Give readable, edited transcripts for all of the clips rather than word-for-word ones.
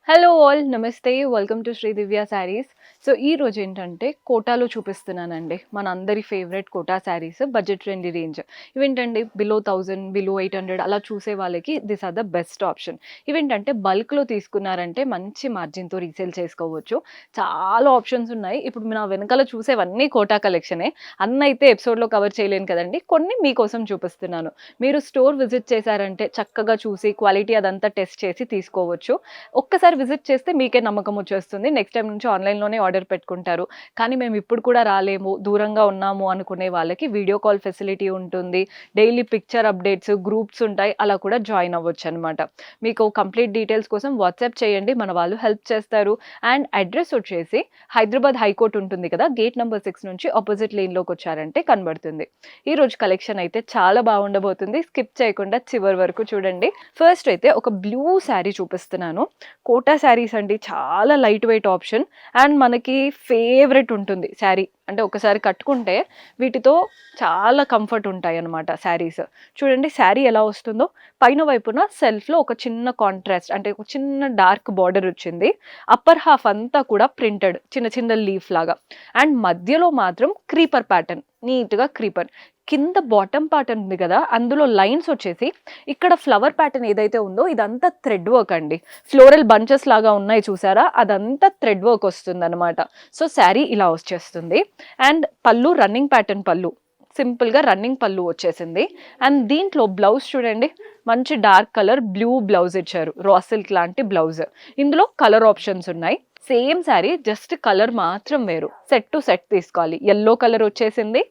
Hello all నమస్తే welcome to Sri Divya sarees. So ఈ రోజు ఏంటంటే కోటాలో చూపిస్తున్నానండి మన అందరి favourite Kota sarees budget friendly range. ఇవేంటండి బిలో 1000 బిలో 800 అలా చూసే వాళ్ళకి this are the best option. ఇవేంటంటే బల్క్లో తీసుకున్నారంటే మంచి మార్జిన్తో రీసేల్ చేసుకోవచ్చు. చాలా ఆప్షన్స్ ఉన్నాయి. ఇప్పుడు నా వెనకాల చూసేవన్నీ కోటా కలెక్షనే. అన్న అయితే ఎపిసోడ్లో కవర్ చేయలేను కదండి, కొన్ని మీకోసం చూపిస్తున్నాను. మీరు స్టోర్ విజిట్ చేశారంటే చక్కగా చూసి క్వాలిటీ అదంతా టెస్ట్ చేసి తీసుకోవచ్చు. ఒక్కసారి విజిట్ చేస్తే మీకే నమ్మకం వచ్చేస్తుంది. నెక్స్ట్ టైం నుంచి ఆన్‌లైన్‌లోనే ఆర్డర్ పెట్టుకుంటారు. కానీ మేము ఇప్పుడు కూడా రాలేము, దూరంగా ఉన్నాము అనుకునే వాళ్ళకి వీడియో కాల్ ఫెసిలిటీ ఉంటుంది. డైలీ పిక్చర్ అప్డేట్స్, గ్రూప్స్ ఉంటాయి. అలా కూడా జాయిన్ అవ్వొచ్చనమాట. మీకు కంప్లీట్ డీటెయిల్స్ కోసం వాట్సాప్ చేయండి. మన వాళ్ళు హెల్ప్ చేస్తారు. అండ్ అడ్రెస్ వచ్చేసి హైదరాబాద్ హైకోర్ట్ ఉంటుంది కదా, గేట్ నంబర్ 6 నుంచి ఆపోజిట్ లేన్‌లోకి వచ్చారంటే కనబడుతుంది. ఈరోజు కలెక్షన్ అయితే చాలా బాగుండబోతుంది. స్కిప్ చేయకుండా చివరి వరకు చూడండి. ఫస్ట్ అయితే ఒక బ్లూ శారీ చూపిస్తున్నాను. కోటా శారీస్ అండి, చాలా లైట్ వెయిట్ ఆప్షన్ అండ్ మనకి ఫేవరెట్ ఉంటుంది శారీ. అంటే ఒకసారి కట్టుకుంటే వీటితో చాలా కంఫర్ట్ ఉంటాయి అన్నమాట శారీస్. చూడండి శారీ ఎలా వస్తుందో. పైన వైపున సెల్ఫ్లో ఒక చిన్న కాంట్రాస్ట్ అంటే ఒక చిన్న డార్క్ బార్డర్ వచ్చింది. అప్పర్ హాఫ్ అంతా కూడా ప్రింటెడ్ చిన్న చిన్న లీఫ్ లాగా అండ్ మధ్యలో మాత్రం క్రీపర్ ప్యాటర్న్, నీట్గా క్రీపర్. కింద బాటమ్ పార్ట్ ఉంది కదా, అందులో లైన్స్ వచ్చేసి ఇక్కడ ఫ్లవర్ ప్యాటర్న్ ఏదైతే ఉందో ఇదంతా థ్రెడ్ వర్క్ అండి. ఫ్లోరల్ బంచెస్ లాగా ఉన్నాయి చూసారా, అదంతా థ్రెడ్ వర్క్ వస్తుంది అనమాట. సో శారీ ఇలా వచ్చేస్తుంది అండ్ పళ్ళు రన్నింగ్ ప్యాటర్న్ పళ్ళు, సింపుల్గా రన్నింగ్ పళ్ళు వచ్చేసింది. అండ్ దీంట్లో బ్లౌజ్ చూడండి, మంచి డార్క్ కలర్ బ్లూ బ్లౌజ్ ఇచ్చారు, రా సిల్క్ లాంటి బ్లౌజ్. ఇందులో కలర్ ఆప్షన్స్ ఉన్నాయి. సేమ్ శారీ జస్ట్ కలర్ మాత్రం వేరు. సెట్ టు సెట్ తీసుకోవాలి. ఎల్లో కలర్ వచ్చేసింది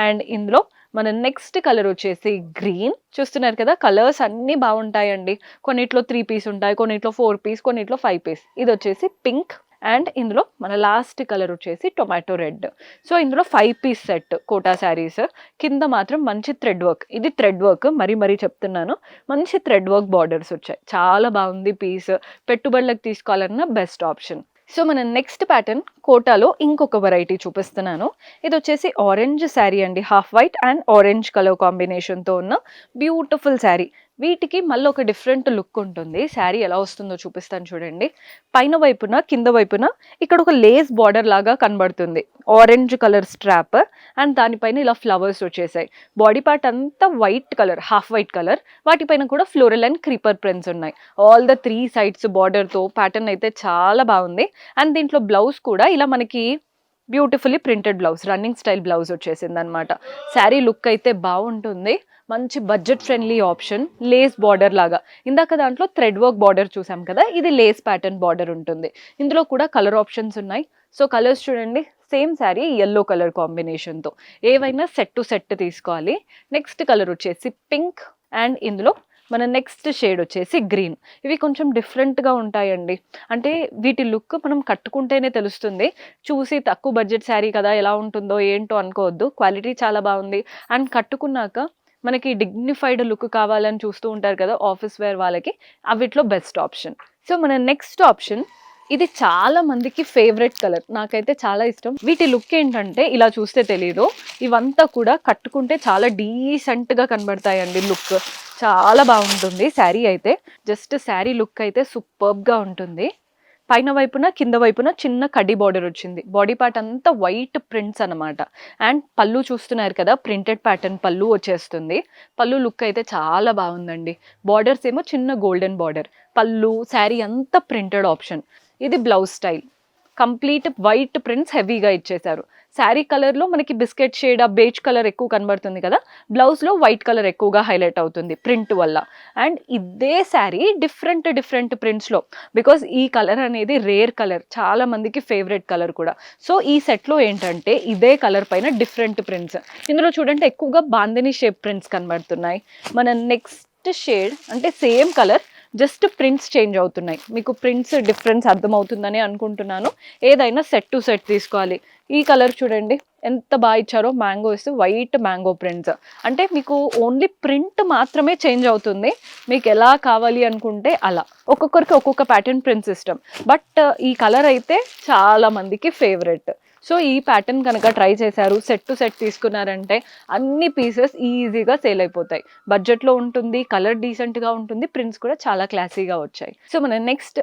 అండ్ ఇందులో మన నెక్స్ట్ కలర్ వచ్చేసి గ్రీన్. చూస్తున్నారు కదా, కలర్స్ అన్నీ బాగుంటాయండి. కొన్నిట్లో 3 పీస్ ఉంటాయి, కొన్నిట్లో 4 పీస్, కొన్నిట్లో 5 పీస్. ఇది వచ్చేసి పింక్ అండ్ ఇందులో మన లాస్ట్ కలర్ వచ్చేసి టొమాటో రెడ్. సో ఇందులో 5 పీస్ సెట్ కోటా శారీస్. కింద మాత్రం మంచి థ్రెడ్ వర్క్, ఇది థ్రెడ్ వర్క్ మరీ చెప్తున్నాను. మంచి థ్రెడ్ వర్క్ బార్డర్స్ వచ్చాయి, చాలా బాగుంది పీస్. పెట్టుబడులకు తీసుకోవాలన్నా బెస్ట్ ఆప్షన్. సో మన నెక్స్ట్ ప్యాటర్న్ కోటాలో ఇంకొక వెరైటీ చూపిస్తున్నాను. ఇది వచ్చేసి ఆరెంజ్ శారీ అండి, half white and orange colour కాంబినేషన్తో ఉన్న బ్యూటిఫుల్ శారీ. వీటికి మళ్ళీ ఒక డిఫరెంట్ లుక్ ఉంటుంది. శారీ ఎలా వస్తుందో చూపిస్తాను చూడండి. పైన వైపున కింద వైపున ఇక్కడ ఒక లేస్ బార్డర్ లాగా కనబడుతుంది, ఆరెంజ్ కలర్ స్ట్రాప్ అండ్ దానిపైన ఇలా ఫ్లవర్స్ వచ్చేసాయి. బాడీ పార్ట్ అంతా white colour, half white colour, వాటిపైన కూడా ఫ్లోరల్ అండ్ క్రీపర్ ప్రింట్స్ ఉన్నాయి. ఆల్ ద 3 సైడ్స్ బార్డర్తో ప్యాటర్న్ అయితే చాలా బాగుంది. అండ్ దీంట్లో బ్లౌజ్ కూడా ఇలా మనకి beautifully printed blouse, running style blouse వచ్చేసింది అనమాట. శారీ లుక్ అయితే బాగుంటుంది. మంచి budget friendly option. Lace border లాగా, ఇందాక దాంట్లో థ్రెడ్ వర్క్ బార్డర్ చూసాం కదా, ఇది లేస్ ప్యాటర్న్ బార్డర్ ఉంటుంది. ఇందులో కూడా కలర్ ఆప్షన్స్ ఉన్నాయి. సో కలర్స్ చూడండి, సేమ్ శారీ ఎల్లో కలర్ కాంబినేషన్తో. ఏవైనా సెట్ టు సెట్ తీసుకోవాలి. నెక్స్ట్ కలర్ వచ్చేసి పింక్ అండ్ ఇందులో మన నెక్స్ట్ షేడ్ వచ్చేసి గ్రీన్. ఇవి కొంచెం డిఫరెంట్గా ఉంటాయండి. అంటే వీటి లుక్ మనం కట్టుకుంటేనే తెలుస్తుంది. చూసి తక్కువ బడ్జెట్ శారీ కదా ఎలా ఉంటుందో ఏంటో అనుకోవద్దు, క్వాలిటీ చాలా బాగుంది. అండ్ కట్టుకున్నాక మనకి డిగ్నిఫైడ్ లుక్ కావాలని చూస్తూ ఉంటారు కదా ఆఫీస్ వేర్ వాళ్ళకి, అవిట్లో బెస్ట్ ఆప్షన్. సో మన నెక్స్ట్ ఆప్షన్, ఇది చాలా మందికి ఫేవరెట్ కలర్, నాకైతే చాలా ఇష్టం. వీటి లుక్ ఏంటంటే ఇలా చూస్తే తెలీదు, ఇవంతా కూడా కట్టుకుంటే చాలా డీసెంట్గా కనబడతాయండి. లుక్ చాలా బాగుంటుంది శారీ అయితే. జస్ట్ శారీ లుక్ అయితే సూపర్బ్గా ఉంటుంది. పైన వైపున కింద వైపున చిన్న కడ్డీ బార్డర్ వచ్చింది. బాడీ పార్ట్ అంతా వైట్ ప్రింట్స్ అనమాట. అండ్ పళ్ళు చూస్తున్నారు కదా, ప్రింటెడ్ ప్యాటర్న్ పళ్ళు వచ్చేస్తుంది. పళ్ళు లుక్ అయితే చాలా బాగుందండి. బార్డర్స్ ఏమో చిన్న గోల్డెన్ బార్డర్, పళ్ళు శారీ అంతా ప్రింటెడ్ ఆప్షన్. ఇది blouse style, complete white prints హెవీగా ఇచ్చేశారు. శారీ కలర్లో మనకి బిస్కెట్ షేడ్, ఆ బేజ్ కలర్ ఎక్కువ కనబడుతుంది కదా, బ్లౌజ్లో వైట్ కలర్ ఎక్కువగా హైలైట్ అవుతుంది ప్రింట్ వల్ల. అండ్ ఇదే శారీ డిఫరెంట్ ప్రింట్స్లో, బికాజ్ ఈ కలర్ అనేది రేర్ కలర్, చాలా మందికి ఫేవరెట్ కలర్ కూడా. సో ఈ సెట్లో ఏంటంటే ఇదే కలర్ పైన డిఫరెంట్ ప్రింట్స్. ఇందులో చూడండి ఎక్కువగా బాందిని షేప్ ప్రింట్స్ కనబడుతున్నాయి. మన నెక్స్ట్ షేడ్ అంటే same colour, just prints change అవుతున్నాయి. మీకు ప్రింట్స్ డిఫరెన్స్ అర్థమవుతుందని అనుకుంటున్నాను. ఏదైనా సెట్ టు సెట్ తీసుకోవాలి. ఈ కలర్ చూడండి ఎంత బాగా ఇచ్చారో, మ్యాంగో ఇస్తే వైట్ మ్యాంగో ప్రింట్స్. అంటే మీకు ఓన్లీ ప్రింట్ మాత్రమే చేంజ్ అవుతుంది, మీకు ఎలా కావాలి అనుకుంటే అలా. ఒక్కొక్కరికి ఒక్కొక్క ప్యాటర్న్ ప్రింట్స్ ఇష్టం, బట్ ఈ కలర్ అయితే చాలా మందికి ఫేవరెట్. సో ఈ ప్యాటర్న్ కనుక ట్రై చేశారు, సెట్ టు సెట్ తీసుకున్నారంటే అన్ని పీసెస్ ఈజీగా సేల్ అయిపోతాయి. బడ్జెట్లో ఉంటుంది, కలర్ డీసెంట్గా ఉంటుంది, ప్రింట్స్ కూడా చాలా క్లాసీగా వచ్చాయి. సో మన నెక్స్ట్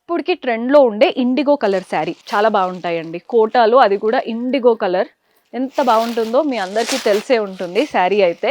ఇప్పటికి ట్రెండ్లో ఉండే ఇండిగో కలర్ శారీ చాలా బాగుంటాయండి. కోటాలో అది కూడా ఇండిగో కలర్ ఎంత బాగుంటుందో మీ అందరికీ తెలిసే ఉంటుంది. శారీ అయితే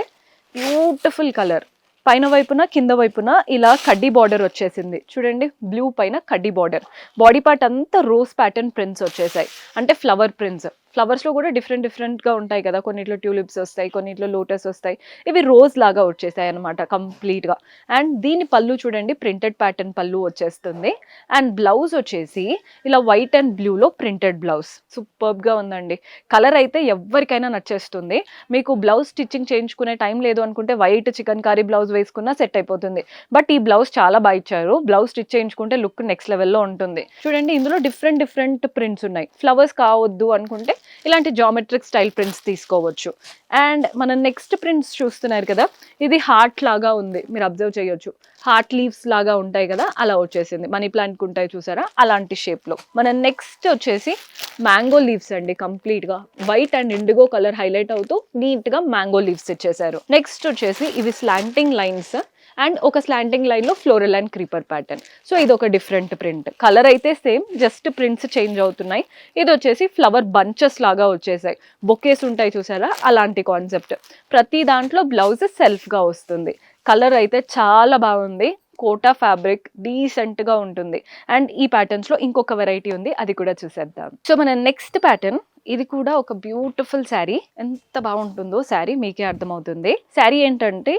బ్యూటిఫుల్ కలర్, పైన వైపున కింద వైపున ఇలా కడ్డీ బార్డర్ వచ్చేసింది చూడండి, బ్లూ పైన కడ్డీ బార్డర్, బాడీ పార్ట్ అంతా రోజ్ ప్యాటర్న్ ప్రింట్స్ వచ్చేసాయి, అంటే ఫ్లవర్ ప్రింట్స్. ఫ్లవర్స్లో కూడా డిఫరెంట్గా ఉంటాయి కదా, కొన్నిట్లో ట్యూలిప్స్ వస్తాయి, కొన్నిట్లో లోటస్ వస్తాయి, ఇవి రోజ్ లాగా వచ్చేసాయి అనమాట కంప్లీట్గా. అండ్ దీని పళ్ళు చూడండి, ప్రింటెడ్ ప్యాటర్న్ పళ్ళు వచ్చేస్తుంది. అండ్ బ్లౌజ్ వచ్చేసి ఇలా వైట్ అండ్ బ్లూలో ప్రింటెడ్ బ్లౌజ్, సూపర్గా ఉందండి. కలర్ అయితే ఎవరికైనా నచ్చేస్తుంది. మీకు బ్లౌజ్ స్టిచ్చింగ్ చేయించుకునే టైం లేదు అనుకుంటే వైట్ చికెన్ కారీ బ్లౌజ్ వేసుకున్నా సెట్ అయిపోతుంది. బట్ ఈ బ్లౌజ్ చాలా బాగా ఇచ్చారు, బ్లౌజ్ స్టిచ్ చేయించుకుంటే లుక్ నెక్స్ట్ లెవెల్లో ఉంటుంది. చూడండి ఇందులో డిఫరెంట్ ప్రింట్స్ ఉన్నాయి. ఫ్లవర్స్ కావద్దు అనుకుంటే ఇలాంటి జామెట్రిక్ స్టైల్ ప్రింట్స్ తీసుకోవచ్చు. అండ్ మన నెక్స్ట్ ప్రింట్స్ చూస్తున్నారు కదా, ఇది హార్ట్ లాగా ఉంది, మీరు అబ్జర్వ్ చేయొచ్చు. హార్ట్ లీవ్స్ లాగా ఉంటాయి కదా, అలా వచ్చేసింది. మనీ ప్లాంట్కి ఉంటాయి చూసారా, అలాంటి షేప్లో. మన నెక్స్ట్ వచ్చేసి మ్యాంగో లీవ్స్ అండి, కంప్లీట్గా white and IndiGo colour highlight అవుతూ నీట్గా మ్యాంగో లీవ్స్ ఇచ్చేసారు. నెక్స్ట్ వచ్చేసి ఇవి స్లాంటింగ్ లైన్స్ అండ్ ఒక స్లాంటింగ్ లైన్లో floral and creeper pattern. So ఇది ఒక డిఫరెంట్ ప్రింట్, కలర్ అయితే సేమ్, జస్ట్ ప్రింట్స్ చేంజ్ అవుతున్నాయి. ఇది వచ్చేసి ఫ్లవర్ బంచెస్ లాగా వచ్చేసాయి, బొకేస్ ఉంటాయి చూసారా, అలాంటి కాన్సెప్ట్. ప్రతి దాంట్లో బ్లౌజ్ సెల్ఫ్గా వస్తుంది. కలర్ అయితే చాలా బాగుంది, కోటా ఫ్యాబ్రిక్ డీసెంట్గా ఉంటుంది. అండ్ ఈ ప్యాటర్న్స్లో ఇంకొక వెరైటీ ఉంది, అది కూడా చూసేద్దాం. సో మన నెక్స్ట్ ప్యాటర్న్, ఇది కూడా ఒక బ్యూటిఫుల్ శారీ, ఎంత బాగుంటుందో శారీ మీకే అర్థమవుతుంది. శారీ ఏంటంటే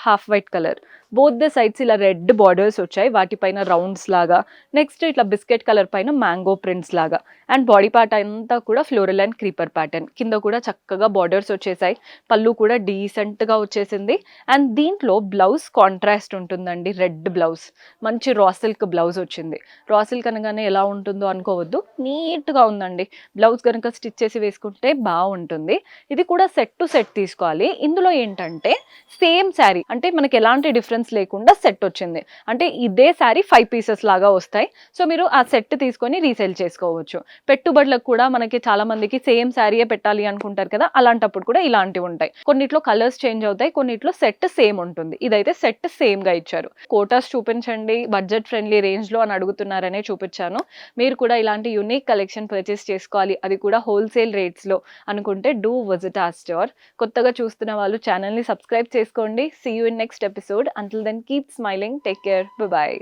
half white colour, both the sides ఇలా రెడ్ బార్డర్స్ వచ్చాయి, వాటిపైన రౌండ్స్ లాగా. నెక్స్ట్ ఇట్లా బిస్కెట్ కలర్ పైన మ్యాంగో ప్రింట్స్ లాగా. అండ్ బాడీ పార్ట్ అంతా కూడా ఫ్లోరల్ అండ్ క్రీపర్ ప్యాటర్న్, కింద కూడా చక్కగా బార్డర్స్ వచ్చేసాయి, పళ్ళు కూడా డీసెంట్గా వచ్చేసింది. అండ్ దీంట్లో బ్లౌజ్ కాంట్రాస్ట్ ఉంటుందండి, రెడ్ బ్లౌజ్, మంచి రా సిల్క్ బ్లౌజ్ వచ్చింది. రా సిల్క్ అనగానే ఎలా ఉంటుందో అనుకోవద్దు, నీట్గా ఉందండి. బ్లౌజ్ కనుక స్టిచ్ చేసి వేసుకుంటే బాగుంటుంది. ఇది కూడా సెట్ టు సెట్ తీసుకోవాలి. ఇందులో ఏంటంటే సేమ్ శారీ, అంటే మనకి ఎలాంటి డిఫరెన్స్ లేకుండా సెట్ వచ్చింది, అంటే ఇదే శారీ 5 పీసెస్ లాగా వస్తాయి. సో మీరు ఆ సెట్ తీసుకొని రీసేల్ చేసుకోవచ్చు. పెట్టుబడులకు కూడా మనకి చాలా మందికి సేమ్ శారీయే పెట్టాలి అనుకుంటారు కదా, అలాంటప్పుడు కూడా ఇలాంటివి ఉంటాయి. కొన్నిట్లో కలర్స్ చేంజ్ అవుతాయి, కొన్నిట్లో సెట్ సేమ్ ఉంటుంది. ఇదైతే సెట్ సేమ్ గా ఇచ్చారు. కోటాస్ చూపించండి బడ్జెట్ ఫ్రెండ్లీ రేంజ్ లో అని అడుగుతున్నారనే చూపించాను. మీరు కూడా ఇలాంటి యూనిక్ కలెక్షన్ పర్చేస్ చేసుకోవాలి, అది కూడా హోల్సేల్ రేట్స్ లో అనుకుంటే డూ విజిట్ our స్టోర్. కొత్తగా చూస్తున్న వాళ్ళు ఛానల్ ని సబ్స్క్రైబ్ చేసుకోండి. See you in next episode. Until then, keep smiling. Take care. Bye-bye.